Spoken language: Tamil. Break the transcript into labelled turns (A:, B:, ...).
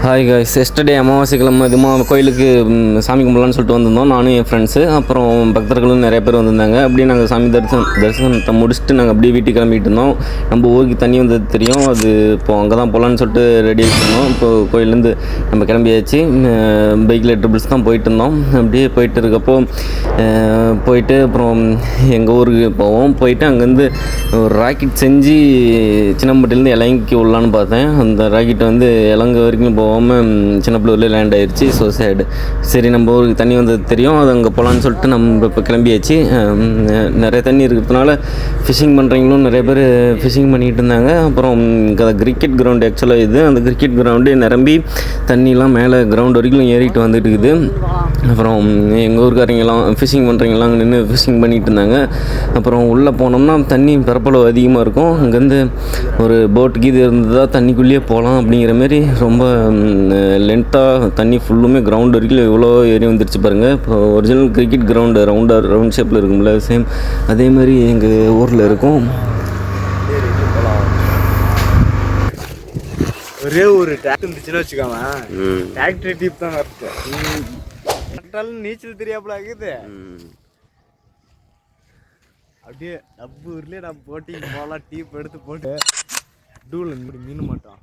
A: ஹாய் காய்ஸ், எஸ்டர்டே அமாவாசை கிழமை இதுமாக கோயிலுக்கு சாமி கும்பிடலான்னு சொல்லிட்டு வந்திருந்தோம். நானும் என் ஃப்ரெண்ட்ஸு அப்புறம் பக்தர்களும் நிறைய பேர் வந்திருந்தாங்க. அப்படியே நாங்கள் சாமி தரிசனத்தை முடிச்சுட்டு நாங்கள் அப்படியே வீட்டுக்கு கிளம்பிட்டு இருந்தோம். நம்ம ஊருக்கு தண்ணி வந்தது தெரியும், அது இப்போது அங்கே தான் போகலான்னு சொல்லிட்டு ரெடி ஆகிட்டு இப்போது கோயிலேருந்து நம்ம கிளம்பியாச்சு. பைக்கில் ட்ரிபிள்ஸ் தான் போயிட்டு இருந்தோம். அப்படியே போயிட்டு இருக்கப்போ போயிட்டு அப்புறம் எங்கள் ஊருக்கு போவோம். போயிட்டு அங்கேருந்து ஒரு ராக்கெட் செஞ்சு சின்னம்பட்டிலேருந்து இலங்கைக்கு விடலான்னு பார்த்தேன். அந்த ராக்கெட் வந்து இலங்கை வரைக்கும் போகாமல் சின்னப்பள்ளூரில் லேண்ட் ஆயிடுச்சு. ஸோ சேடு. சரி, நம்ம ஊருக்கு தண்ணி வந்தது தெரியும், அது அங்கே போகலான்னு சொல்லிட்டு நம்ம இப்போ கிளம்பியாச்சு. நிறைய தண்ணி இருக்கிறதுனால ஃபிஷிங் பண்ணுறவங்களும் நிறைய பேர் ஃபிஷிங் பண்ணிகிட்டு இருந்தாங்க. அப்புறம் கிரிக்கெட் கிரவுண்டு ஆக்சுவலாக இது, அந்த கிரிக்கெட் கிரவுண்டு நிரம்பி தண்ணிலாம் மேலே கிரவுண்ட் வரைக்கும் ஏறிட்டு வந்துட்டு இருக்குது. அப்புறம் எங்கள் ஊருக்காரங்கெல்லாம் ஃபிஷிங் பண்ணுறவங்கலாம் அங்கே நின்று ஃபிஷிங் பண்ணிகிட்டு இருந்தாங்க. அப்புறம் உள்ளே போனோம்னா தண்ணி பரப்பளவு அதிகமாக இருக்கும். அங்கேருந்து ஒரு போட்டுக்கு இது இருந்ததாக தண்ணிக்குள்ளேயே போகலாம் அப்படிங்கிற மாரி ரொம்ப லென்த்தாக தண்ணி ஃபுல்லுமே கிரவுண்ட் வரைக்கும் எவ்வளோ ஏறி வந்துருச்சு பாருங்கள். இப்போ ஒரிஜினல் கிரிக்கெட் கிரவுண்டு ரவுண்ட் ஷேப்பில் இருக்கும்ல, சேம் அதே மாதிரி எங்கள் ஊரில் இருக்கும்.
B: ஒரே ஒரு டேக்டர் இருந்துச்சுன்னு வச்சுக்கோங்க, டிராக்டர் டீப் தான் நீச்சல் தெரியாப்புல ஆகுது. அப்படியே டப்பு ஊர்லேயே நம்ம போட்டிங் போகலாம், டீப் எடுத்து போட்டு டூவில் மீன் மாட்டோம்.